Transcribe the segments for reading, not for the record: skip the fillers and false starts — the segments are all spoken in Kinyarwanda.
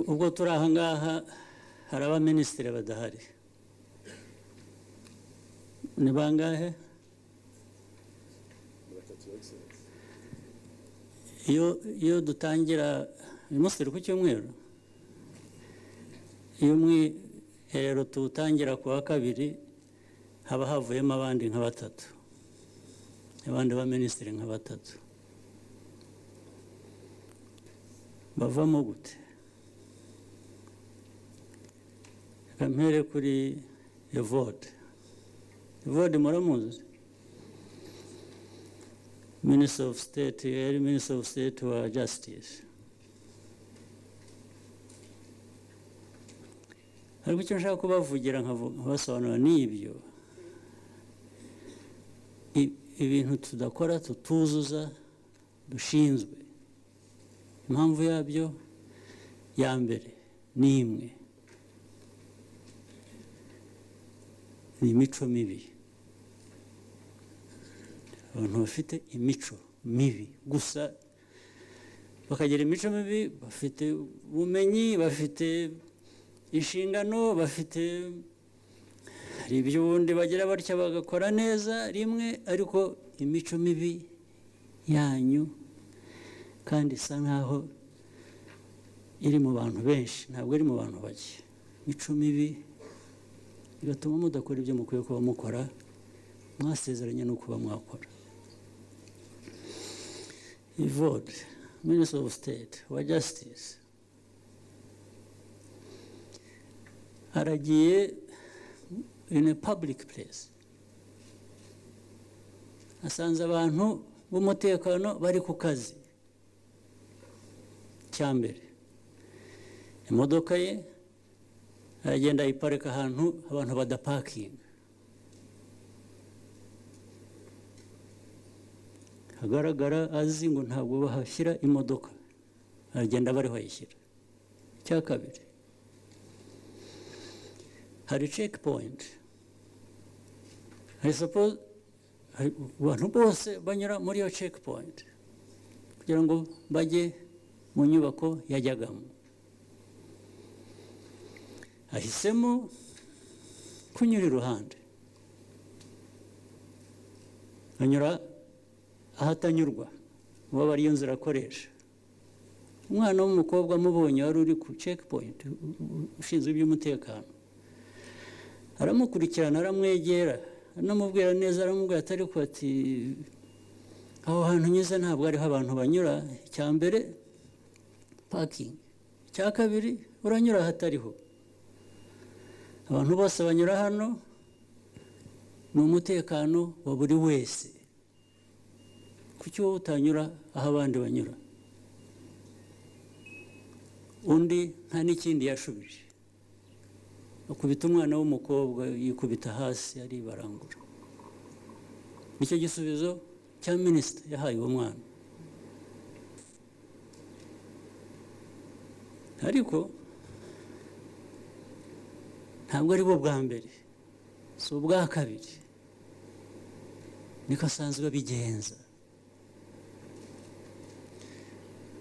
ubwo turi aha ngaha hari abaminisitiri badahari ni bangahe iyo dutangira umunsi ku cyumweru iyo umwiherero tuwutangira ku wa kabiri haba havuyemo abandi nka batatu abandi baminisitiri nka batatu bavamo gute mpere kuri Evode muramuzi Minister of State Minister of State wa Justice ariko icyo nshaka kubavugira nkabasobanura n'ibyo ibintu tudakora tutuzuza dushinzwe impamvu yabyo ya mbere ni imwe ni imico mibi abantu bafite imico mibi gusa bakagira imico mibi bafite ubumenyi bafite inshingano bafite hari ibyo ubundi bagira batya bagakora neza rimwe ariko imico mibi yanyu kandi isa nkaho iri mu bantu benshi ntabwo iri mu bantu bake imico mibi bigatuma mudakora ibyo mukwiye kuba mukora mwasezeranye no kuba mwakora Evode Minister of State wa Justice aragiye in a public place asanze abantu b'umutekano bari ku kazi cyambere imodoka ye aragenda ayiparika ahantu abantu badapakinga hagaragara azi ngo ntabwo bahashyira imodoka aragenda bariho ayishyira cya kabiri hari checkpoint I suppose abantu bose banyura muri iyo checkpoint kugira ngo bajye mu nyubako yajyagamo ahisemo kunyura iruhande anyura ahatanyurwa uba ariyo nzira akoresha umwana w'umukobwa amubonye wari uri ku checkpoint ushinzwe iby'umutekano aramukurikirana aramwegera anamubwira neza aramubwira atari ko ati aho hantu nyuze ntabwo ariho abantu banyura icya mbere parking icya kabiri uranyura ahatariho abantu bose banyura hano ni umutekano wa buri wese kuki wowe utanyura aho abandi banyura undi nta n'ikindi yashubije akubita umwana w'umukobwa yikubita hasi aribarangura nicyo gisubizo cya minisita yahaye uwo mwana ariko ntabwo ari bo bwa mbere si ubwa kabiri niko asanzwe abigenza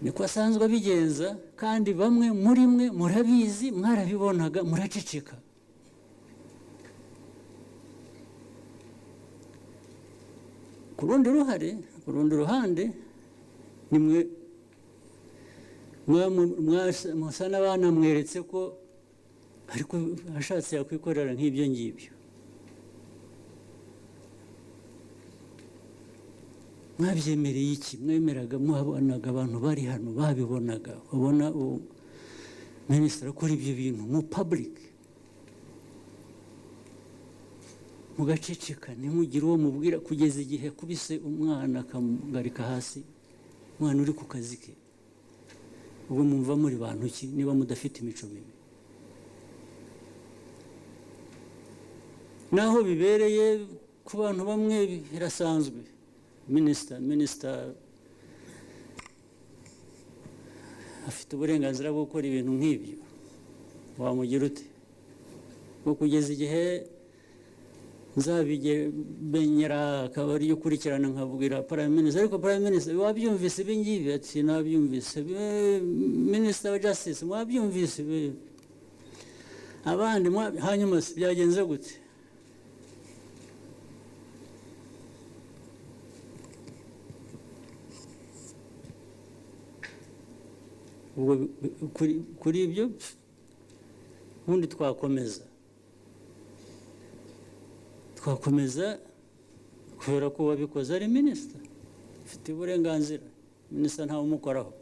niko asanzwe abigenza kandi bamwe muri mwe murabizi mwarabibonaga muraceceka ku rundi ruhande nimwe musa n'abana mweretse ko ariko ashatse yakwikorera nk'ibyo ngibyo mwabyemereye iki mwemeraga muhabonaga abantu bari hano babibonaga babona minisitiri akora ibyo bintu mu public mugaceceka ntimugire uwo mubwira kugeza igihe kubise umwana akamugarika hasi umwana uri ku kazi ke ubwo mwumva muri bantu ki niba mudafite imico mibi naho bibereye ku bantu bamwe birasanzwe minisita afite uburenganzira bwo gukora ibintu nk'ibyo wamugira ute bwo kugeza igihe nzabimenyera akaba ariyo ukurikirana nkabwira prime minister, ariko prime minister wabyumvise ibi ngibi? Ati nabyumvise. Minister wa justice mwabyumvise? Abandi hanyuma byagenze gute? Kuri ibyo ubundi twakomeza kubera ko wabikoze ari minisita, ufite uburenganzira. Minisita ntawe umukoraho.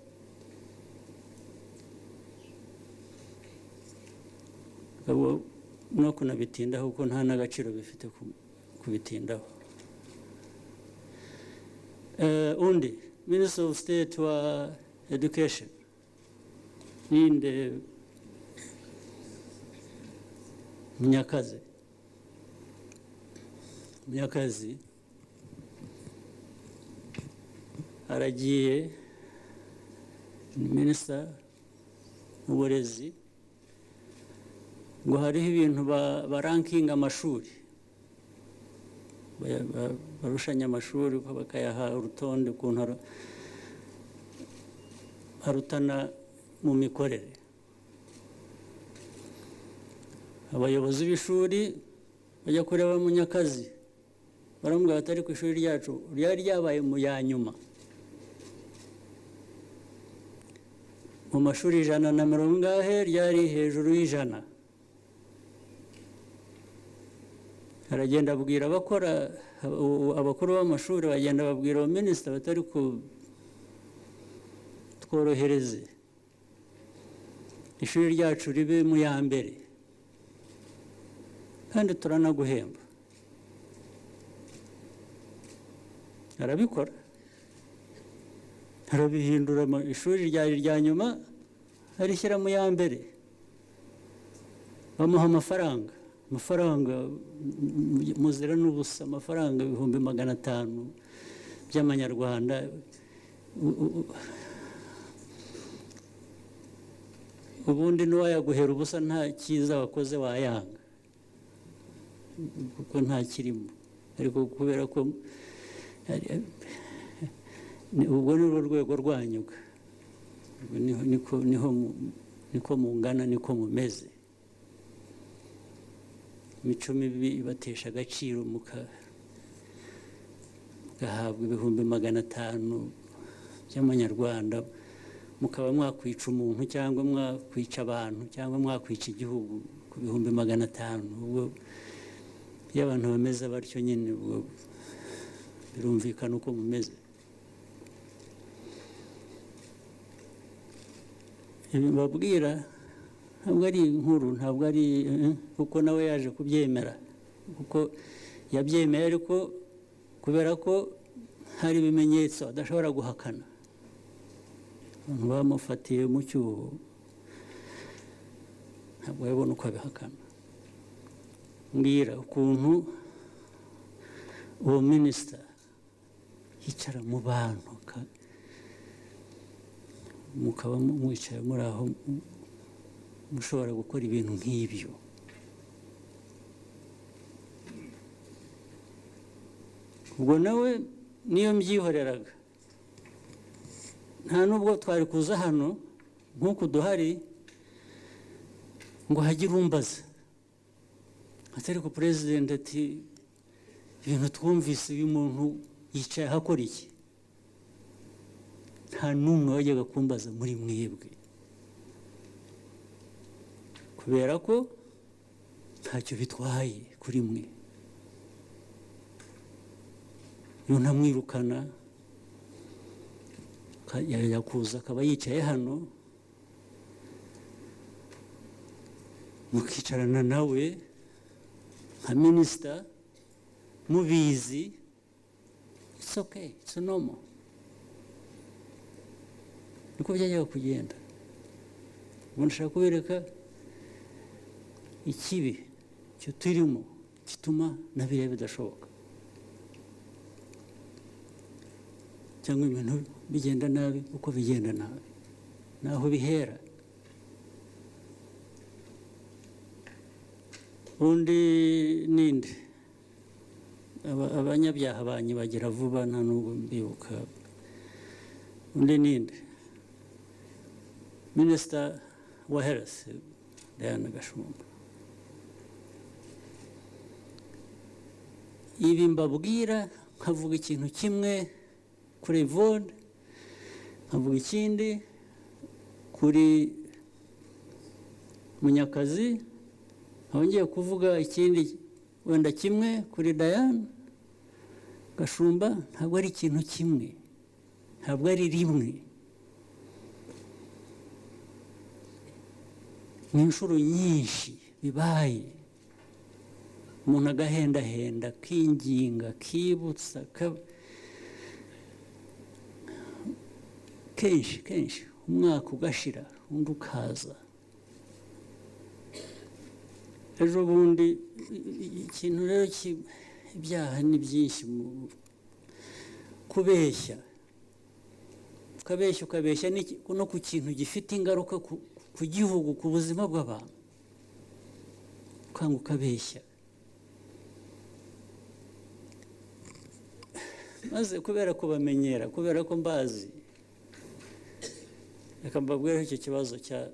no kunabitindaho kuko nta n'agaciro bifite kubitindaho. Undi Minister of State wa Education ninde Munyakazi aragiye Minister w'uburezi ngo hariho ibintu barankinga amashuri, barushanya amashuri bakayaha urutonde ukuntu harutana mu mikorere. Abayobozi b'ishuri bajya kureba Munyakazi baramubwira batari ku ishuri ryacu ryari ryabaye mu ya nyuma, mu mashuri 100 ryari hejuru y'100. Aragenda abwira abakuru b'amashuri, bagenda babwira minisita batari tworohereze ishuri ryacu ribe mu ya mbere kandi turanaguhemba. Arabikora, arabihindura ishuri ryari rya nyuma arishyira mu ya mbere, bamuha amafaranga muzira n'ubusa, amafaranga 500,000 by'amanyarwanda. Ubundi n'uwayaguhera ubusa nta cyiza wakoze wayanga kuko nta kirimo, ariko kubera ko ubwo ni urwego rwanyuga, niko mungana, niko mumeze. Imico mibi ibatesha agaciro, mugahabwa 500,000 by'amanyarwanda, mukaba mwakwica umuntu cyangwa mwakwica abantu cyangwa mwakwica igihugu ku 500,000. Ubwo iyo abantu bameze batyo nyine ubwo birumvikana uko mumeze. Ibi babwira ntabwo ari inkuru, ntabwo ari kuko nawe yaje kubyemera, kuko yabyemeye, ariko kubera ko hari ibimenyetso adashobora guhakana. Abantu bamufatiye mu cyuho ntabwo yabona uko abihakana. Mbwira ukuntu uwo minisita yicara mu bantu mukaba mwicaye muri aho mushobora gukora ibintu nk'ibyo. Ubwo nawe niyo mbyihoreraga, nta nubwo twari kuza hano nk'uko duhari ngo hagire umbaza atari ku president ati ibintu twumvise uyu muntu yicaye hakora iki. Nta n'umwe wajyaga kumbaza muri mwebwe, kubera ko ntacyo bitwaye kuri mwe. Iyo ntamwirukana yajya kuza akaba yicaye hano mukicarana nawe nka minisita mubizi, it's okay, it's normal. Niko byajyaga kugenda. Ubu ndashaka kubereka ikibi cyo turimo gituma na biriya bidashoboka, cyangwa ibintu bigenda nabi uko bigenda nabi, naho bihera. Undi ninde abanyabyaha banyibagira vuba nta nubwo mbibuka undi ninde minisita wa health Diana Gashumba ibi mbabwira nkavuga ikintu kimwe kuri Yvonne nkavuga ikindi kuri Munyakazi nkongeye kuvuga ikindi wenda kimwe kuri Diana Gashumba ntabwo ari ikintu kimwe ntabwo ari rimwe ni inshuro nyinshi bibaye umuntu agahendahenda kinginga kibutsa kenshi umwaka ugashira undi ukaza ejo bundi ikintu rero ibyaha ni byinshi kubeshya ukabeshya no ku kintu gifite ingaruka ku gihugu ku buzima bw'abantu ukanga ukabeshya maze kubera kubamenyera kubera ko mbazi reka mbabwireho icyo kibazo cya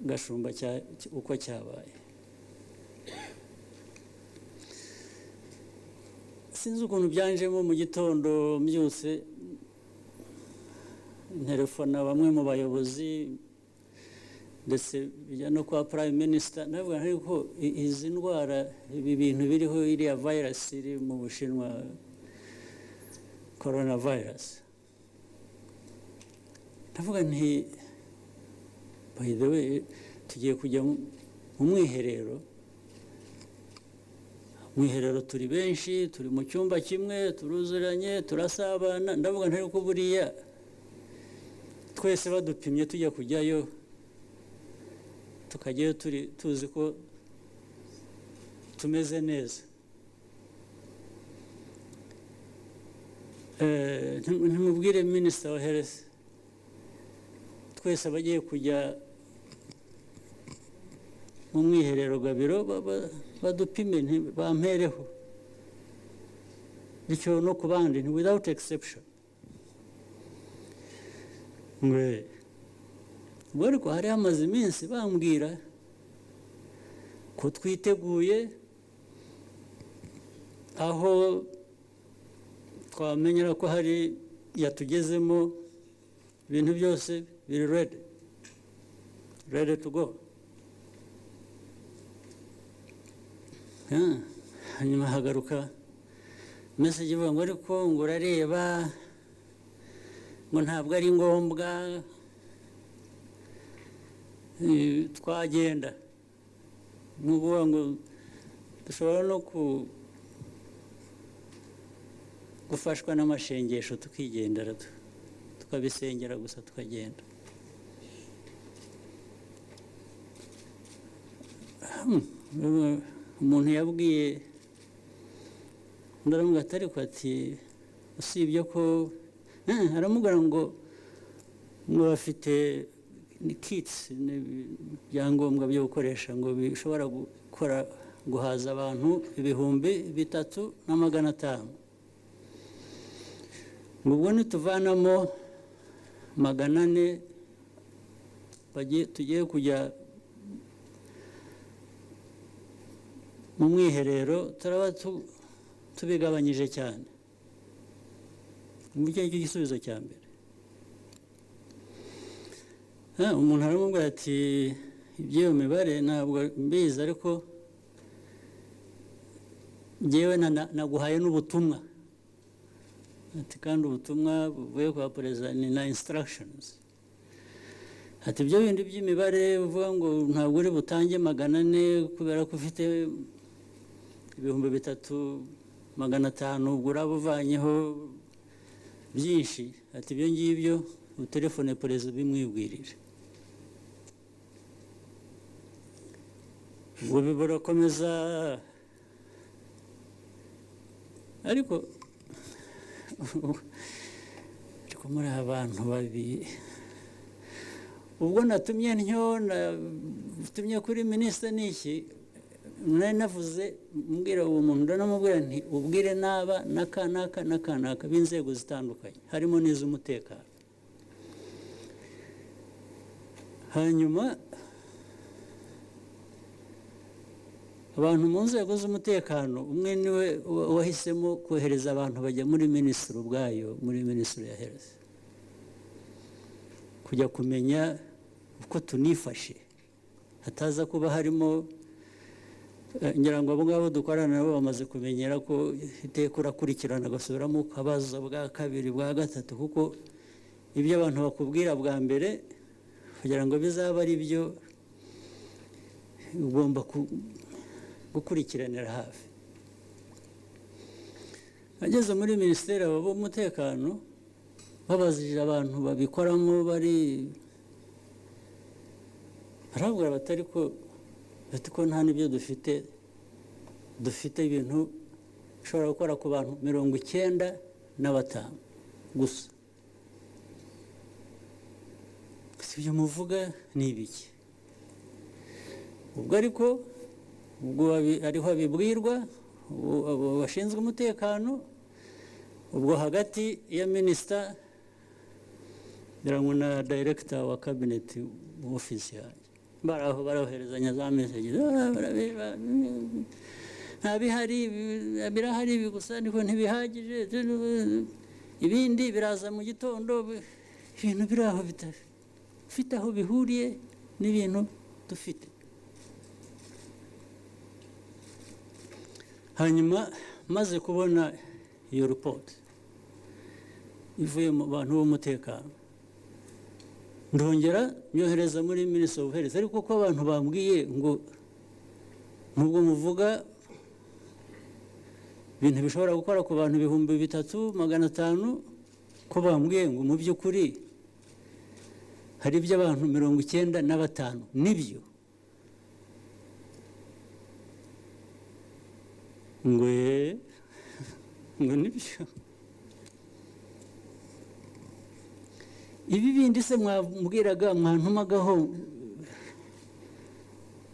Gashumba uko cyabaye sinzi ukuntu byanjemo mu gitondo mbyutse telefona bamwe mu bayobozi ndetse bijya no kwa prime minister navuga ariko izi ndwara ibi bintu biriho iriya virus iri mu Bushinwa coronavirus ndavuga nti by the way tugiye kujya mu mwiherero turi benshi turi mu cyumba kimwe turuzuranye turasabana ndavuga nti ko buriya twese badupimye tujya kujyayo tukajyayo tuzi ko tumeze neza ntimubwire minisita wa health twese abagiye kujya mu mwiherero gabiro badupime bampereho bityo no ku bandi without exception ariko hari hamaze iminsi bambwira ko twiteguye aho twamenyera ko hari yatugezemo ibintu byose biri ready to go hanyuma hagaruka message ivuga ngo ariko ngo urareba ngo ntabwo ari ngombwa twagenda n'ubuvuga ngo dushobora no gufashwa n'amashengesho tukigendera tukabisengera gusa tukagenda umuntu yabwiye ndaramubwira ati usibye ko aramubwira ngo bafite kits ibyangombwa byo gukoresha ngo bishobora guhaza abantu 3,500 ngo ubwo nituvanamo 400 tugiye kujya mu mwiherero turaba tubigabanyije cyane mu gihe cy'igisubizo cya mbere umuntu aramubwira ati iby'iyo mibare ntabwo mbizi ariko njyewe naguhaye n'ubutumwa ati kandi ubutumwa buvuye kwa perezida ni na instructions ati ibyo bindi by'imibare uvuga ngo ntabwo uri butange 400 kubera ko ufite 3,500 ubwo uraba uvanyeho byinshi ati ibyo ngibyo utelefone perezida bimwibwirije ubwo birakomeza ariko muri abantu babiri ubwo natumye ntyo natumye kuri minisita n'iki nari navuze mbwira uwo muntu ndanamubwira nti ubwire n'aba n'aka b'inzego zitandukanye harimo n'iz'umutekano. Hanyuma abantu mu nzego z'umutekano umwe niwe wahisemo kohereza abantu bajya muri minisitiri ubwayo, muri minisitiri ya health, kujya kumenya uko tunifashe, hataza kuba harimo ngira ngo abo ngabo dukorana nabo bamaze kumenyera ko iteka urakurikirana agasubiramo ukabaza bwa kabiri bwa gatatu, kuko ibyo abantu bakubwira bwa mbere kugira ngo bizaba ari byo ugomba gukurikiranira hafi. Ageze muri minisiteri b'umutekano babazije abantu babikoramo barabwira batari ko nta n'ibyo dufite ibintu bishobora gukora ku bantu 95 gusa. Ibyo muvuga ni ibiki? Ubwo ariko ariho bibwirwa abo bashinzwe umutekano, ubwo hagati ya minisita na director wa cabinet mu office yanjye baraho baroherezanya za message, birahari gusa niko ntibihagije, ibindi biraza mu gitondo, ibintu biraho bifite aho bihuriye n'ibintu dufite. Hanyuma maze kubona iyo report ivuye mu bantu b'umutekano, ndongera nyohereza muri Ministry of Health, ariko ko abantu bambwiye ngo nubwo muvuga ibintu bishobora gukora ku bantu 3,500, ko bambwiye ngo mu by'ukuri hari iby'abantu 95 nibyo. ngo nibyo. Ibi bindi se mwabwiraga mwantumagaho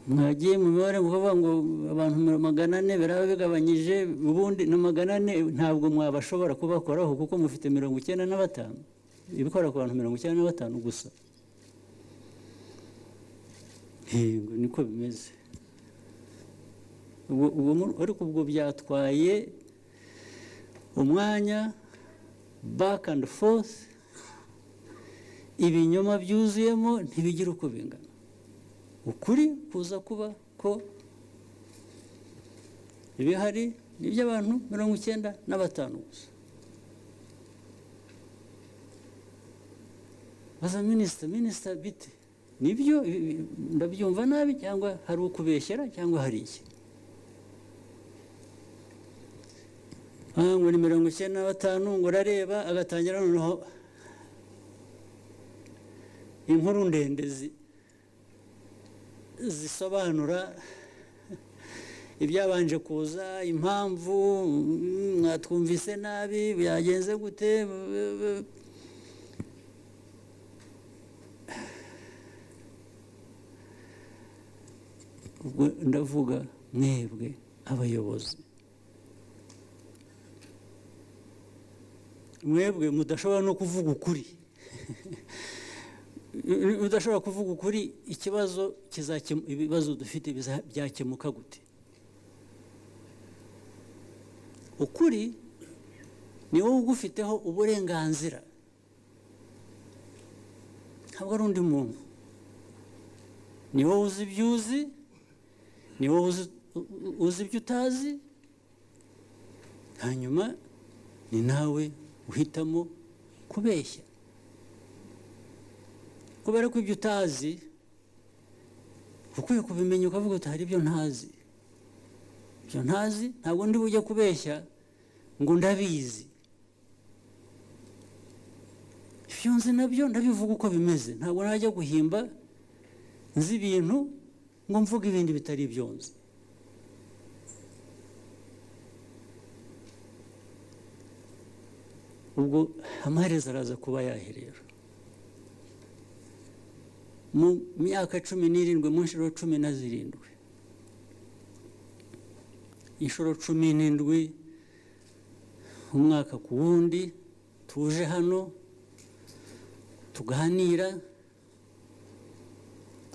mwagiye mu mibare mukavuga ngo abantu 400 biraba bigabanyije, ubundi na 400 ntabwo mwabashobora kubakoraho kuko mufite 95 ibikora ku bantu 95 gusa. Ngo niko bimeze. Ariko ubwo byatwaye umwanya back and forth, ibinyoma byuzuyemo ntibigira uko bingana. Ukuri kuza kuba ko ibihari n'iby'abantu 95 gusa. Baza minisita bite? Nibyo ndabyumva nabi cyangwa hari ukubeshyera cyangwa hari iki? Ngo ni 95 ngo urareba agatangira noneho inkuru ndende zisobanura ibyabanje kuza, impamvu mwatwumvise nabi, byagenze gute. Ubwo ndavuga mwebwe abayobozi, mwebwe mudashobora no kuvuga ukuri. Udashobora kuvuga ukuri, ikibazo ibibazo dufite byakemuka gute? Ukuri ni wowe ugufiteho uburenganzira, ntabwo ari undi muntu. Ni wowe uzi ibyo uzi, ni wowe uzi ibyo utazi, hanyuma ni nawe uhitamo kubeshya. Kubera ko ibyo utazi ukwiye kubimenya ukavuga uti hari ibyo ntazi. Ibyo ntazi ntabwo ndi bujye kubeshya ngo ndabizi. Ibyo nzi nabyo ndabivuga uko bimeze, ntabwo najya guhimba nzi ibintu ngo mvuga ibindi bitari ibyo nzi. Ubwo amaherezo araza kuba yaherera. Mu myaka 17 mu nshuro 17 inshuro 17 umwaka ku wundi tuje hano tuganira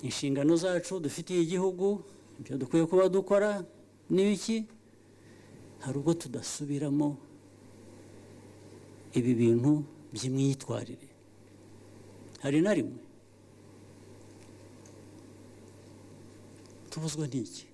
inshingano zacu dufitiye igihugu, ibyo dukwiye kuba dukora n'ibiki. Hari ubwo tudasubiramo ibi bintu by'imyitwarire, hari na rimwe tubuzwa n'iki?